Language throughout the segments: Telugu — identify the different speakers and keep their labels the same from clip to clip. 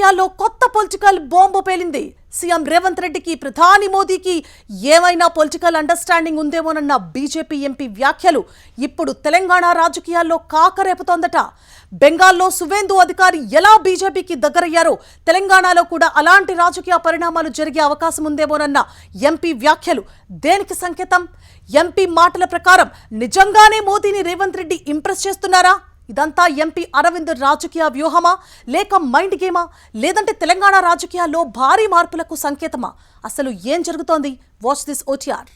Speaker 1: రాజకీయాల్లో కొత్త పొలిటికల్ బాంబు పేలింది. సీఎం రేవంత్ రెడ్డికి ప్రధాని మోదీకి ఏమైనా పొలిటికల్ అండర్స్టాండింగ్ ఉందేమోనన్న బీజేపీ ఎంపీ వ్యాఖ్యలు ఇప్పుడు తెలంగాణ రాజకీయాల్లో కాకరేపుతోందట. బెంగాల్లో సువేందు అధికారి ఎలా బీజేపీకి దగ్గరయ్యారో తెలంగాణలో కూడా అలాంటి రాజకీయ పరిణామాలు జరిగే అవకాశం ఉందేమోనన్న ఎంపీ వ్యాఖ్యలు దేనికి సంకేతం? ఎంపీ మాటల ప్రకారం నిజంగానే మోదీని రేవంత్ రెడ్డి ఇంప్రెస్ చేస్తున్నారా? ఇదంతా ఎంపీ అరవింద్ రాజకీయ వ్యూహమా, లేక మైండ్ గేమా, లేదంటే తెలంగాణ రాజకీయాల్లో భారీ మార్పులకు సంకేతమా? అసలు ఏం జరుగుతోంది? Watch this OTR.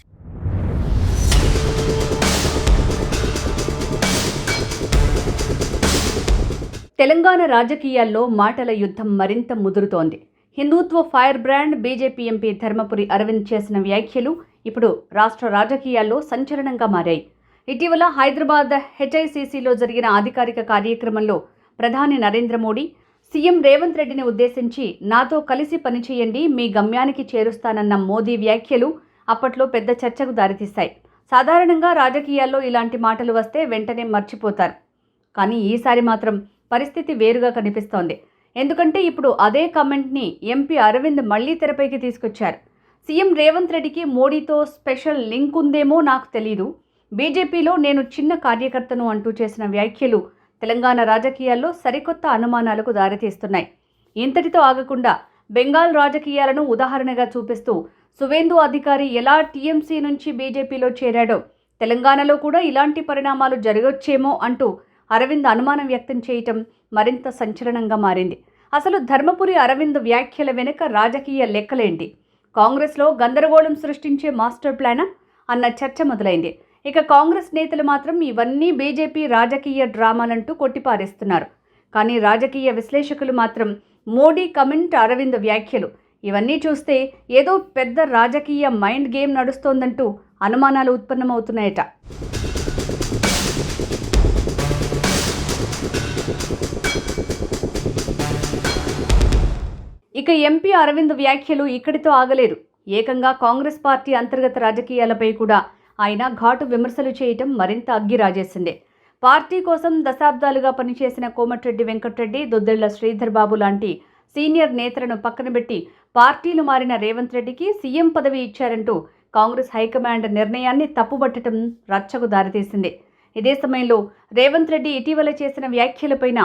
Speaker 2: తెలంగాణ రాజకీయాల్లో మాటల యుద్ధం మరింత ముదురుతోంది. Hindutva fire brand BJP MP Dharmapuri Arvind చేసిన వ్యాఖ్యలు ఇప్పుడు రాష్ట్ర రాజకీయాల్లో సంచలనంగా మారాయి. ఇటీవల హైదరాబాద్ హెచ్ఐసిసిలో జరిగిన అధికారిక కార్యక్రమంలో ప్రధాని నరేంద్ర మోడీ సీఎం రేవంత్ రెడ్డిని ఉద్దేశించి నాతో కలిసి పనిచేయండి, మీ గమ్యానికి చేరుస్తానన్న మోదీ వ్యాఖ్యలు అప్పట్లో పెద్ద చర్చకు దారితీశాయి. సాధారణంగా రాజకీయాల్లో ఇలాంటి మాటలు వస్తే వెంటనే మర్చిపోతారు. కానీ ఈసారి మాత్రం పరిస్థితి వేరుగా కనిపిస్తోంది. ఎందుకంటే ఇప్పుడు అదే కామెంట్ని ఎంపీ అరవింద్ మళ్లీ తెరపైకి తీసుకొచ్చారు. సీఎం రేవంత్ రెడ్డికి మోడీతో స్పెషల్ లింక్ ఉందేమో నాకు తెలీదు, బీజేపీలో నేను చిన్న కార్యకర్తను అంటూ చేసిన వ్యాఖ్యలు తెలంగాణ రాజకీయాల్లో సరికొత్త అనుమానాలకు దారితీస్తున్నాయి. ఇంతటితో ఆగకుండా బెంగాల్ రాజకీయాలను ఉదాహరణగా చూపిస్తూ సువేందు అధికారి ఎలా టీఎంసీ నుంచి బీజేపీలో చేరాడో తెలంగాణలో కూడా ఇలాంటి పరిణామాలు జరగొచ్చేమో అంటూ అరవింద్ అనుమానం వ్యక్తం చేయటం మరింత సంచలనంగా మారింది. అసలు ధర్మపురి అరవింద్ వ్యాఖ్యల వెనుక రాజకీయ లెక్కలేంటి? కాంగ్రెస్లో గందరగోళం సృష్టించే మాస్టర్ ప్లానా అన్న చర్చ మొదలైంది. ఇక కాంగ్రెస్ నేతలు మాత్రం ఇవన్నీ బీజేపీ రాజకీయ డ్రామాలంటూ కొట్టిపారేస్తున్నారు. కానీ రాజకీయ విశ్లేషకులు మాత్రం మోడీ కమెంట్, అరవింద్ వ్యాఖ్యలు ఇవన్నీ చూస్తే ఏదో పెద్ద రాజకీయ మైండ్ గేమ్ నడుస్తోందంటూ అనుమానాలు ఉత్పన్నమవుతున్నాయట. ఇక ఎంపీ అరవింద్ వ్యాఖ్యలు ఇక్కడితో ఆగలేదు. ఏకంగా కాంగ్రెస్ పార్టీ అంతర్గత రాజకీయాలపై కూడా ఆయన ఘాటు విమర్శలు చేయటం మరింత అగ్గిరాజేసింది. పార్టీ కోసం దశాబ్దాలుగా పనిచేసిన కోమటిరెడ్డి వెంకటరెడ్డి, దుద్దెళ్ల శ్రీధర్ బాబు లాంటి సీనియర్ నేతలను పక్కనబెట్టి పార్టీలు మారిన రేవంత్ రెడ్డికి సీఎం పదవి ఇచ్చారంటూ కాంగ్రెస్ హైకమాండ్ నిర్ణయాన్ని తప్పుబట్టడం రచ్చకు దారితీసింది. ఇదే సమయంలో రేవంత్ రెడ్డి ఇటీవల చేసిన వ్యాఖ్యలపైన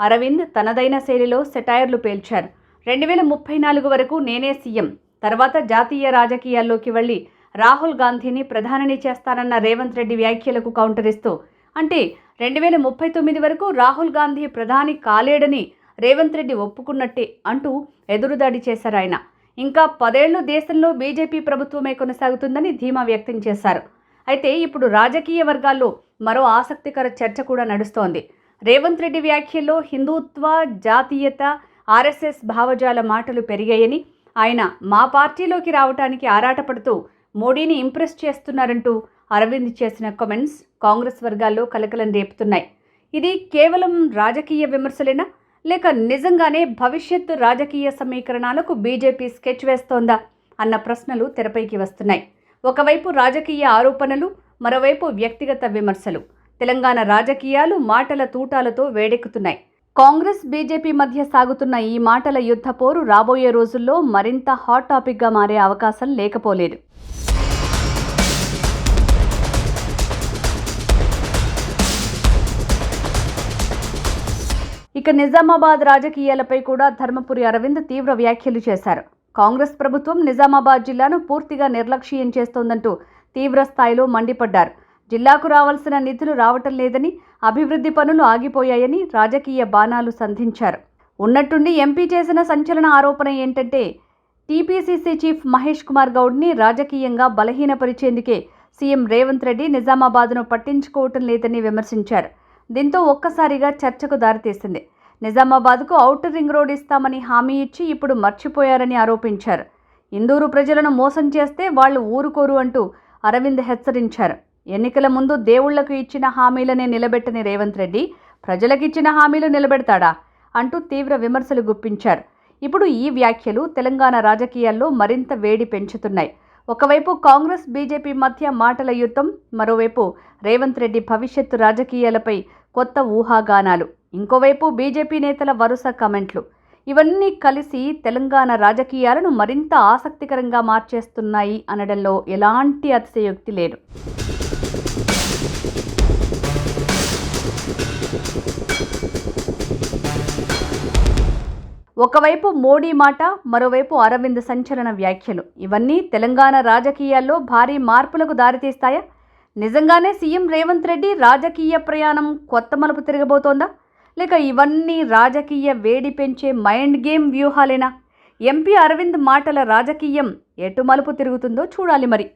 Speaker 2: అరవింద్ తనదైన శైలిలో సెటైర్లు పేల్చారు. 2034 వరకు నేనే సీఎం, తర్వాత జాతీయ రాజకీయాల్లోకి వెళ్లి రాహుల్ గాంధీని ప్రధానిని చేస్తానన్న రేవంత్ రెడ్డి వ్యాఖ్యలకు కౌంటర్ ఇస్తూ, అంటే 2039 వరకు రాహుల్ గాంధీ ప్రధాని కాలేడని రేవంత్ రెడ్డి ఒప్పుకున్నట్టే అంటూ ఎదురుదాడి చేశారు ఆయన. ఇంకా 10 ఏళ్లు దేశంలో బీజేపీ ప్రభుత్వమే కొనసాగుతుందని ధీమా వ్యక్తం చేశారు. అయితే ఇప్పుడు రాజకీయ వర్గాల్లో మరో ఆసక్తికర చర్చ కూడా నడుస్తోంది. రేవంత్ రెడ్డి వ్యాఖ్యల్లో హిందూత్వ, జాతీయత, ఆర్ఎస్ఎస్ భావజాల మాటలు పెరిగాయని, ఆయన మా పార్టీలోకి రావటానికి ఆరాటపడుతూ మోడీని ఇంప్రెస్ చేస్తున్నారంటూ అరవింద్ చేసిన కామెంట్స్ కాంగ్రెస్ వర్గాల్లో కలకలం రేపుతున్నాయి. ఇది కేవలం రాజకీయ విమర్శలేనా, లేక నిజంగానే భవిష్యత్తు రాజకీయ సమీకరణాలకు బీజేపీ స్కెచ్ వేస్తోందా అన్న ప్రశ్నలు తెరపైకి వస్తున్నాయి. ఒకవైపు రాజకీయ ఆరోపణలు, మరోవైపు వ్యక్తిగత విమర్శలు. తెలంగాణ రాజకీయాలు మాటల తూటాలతో వేడెక్కుతున్నాయి. కాంగ్రెస్ బీజేపీ మధ్య సాగుతున్న ఈ మాటల యుద్ధ పోరు రాబోయే రోజుల్లో మరింత హాట్ టాపిక్గా మారే అవకాశం లేకపోలేదు. ఇక నిజామాబాద్ రాజకీయాలపై కూడా ధర్మపురి అరవింద్ తీవ్ర వ్యాఖ్యలు చేశారు. కాంగ్రెస్ ప్రభుత్వం నిజామాబాద్ జిల్లాను పూర్తిగా నిర్లక్ష్యం చేస్తోందంటూ తీవ్ర స్థాయిలో మండిపడ్డారు. జిల్లాకు రావాల్సిన నిధులు రావటం లేదని, అభివృద్ధి పనులు ఆగిపోయాయని రాజకీయ బాణాలు సంధించారు. ఉన్నట్టుండి ఎంపీ చేసిన సంచలన ఆరోపణ ఏంటంటే టీపీసీసీ చీఫ్ మహేష్ కుమార్ గౌడ్ని రాజకీయంగా బలహీనపరిచేందుకే సీఎం రేవంత్ రెడ్డి నిజామాబాద్ను పట్టించుకోవటం లేదని విమర్శించారు. దీంతో ఒక్కసారిగా చర్చకు దారితీసింది. నిజామాబాద్కు ఔటర్ రింగ్ రోడ్ ఇస్తామని హామీ ఇచ్చి ఇప్పుడు మర్చిపోయారని ఆరోపించారు. ఇందూరు ప్రజలను మోసం చేస్తే వాళ్లు ఊరుకోరు అంటూ అరవింద్ హెచ్చరించారు. ఎన్నికల ముందు దేవుళ్లకు ఇచ్చిన హామీలనే నిలబెట్టని రేవంత్ రెడ్డి ప్రజలకిచ్చిన హామీలు నిలబెడతాడా అంటూ తీవ్ర విమర్శలు గుప్పించారు. ఇప్పుడు ఈ వ్యాఖ్యలు తెలంగాణ రాజకీయాల్లో మరింత వేడి పెంచుతున్నాయి. ఒకవైపు కాంగ్రెస్ బీజేపీ మధ్య మాటల యుద్ధం, మరోవైపు రేవంత్ రెడ్డి భవిష్యత్తు రాజకీయాలపై కొత్త ఊహాగానాలు, ఇంకోవైపు బీజేపీ నేతల వరుస కమెంట్లు. ఇవన్నీ కలిసి తెలంగాణ రాజకీయాలను మరింత ఆసక్తికరంగా మార్చేస్తున్నాయి అనడంలో ఎలాంటి అతిశయోక్తి లేదు. ఒకవైపు మోడీ మాట, మరోవైపు అరవింద్ సంచలన వ్యాఖ్యలు. ఇవన్నీ తెలంగాణ రాజకీయాల్లో భారీ మార్పులకు దారితీస్తాయా? నిజంగానే సీఎం రేవంత్ రెడ్డి రాజకీయ ప్రయాణం కొత్త మలుపు తిరగబోతోందా? లేక ఇవన్నీ రాజకీయ వేడి పెంచే మైండ్ గేమ్ వ్యూహాలేనా? ఎంపీ అరవింద్ మాటల రాజకీయం ఎటు మలుపు తిరుగుతుందో చూడాలి మరి.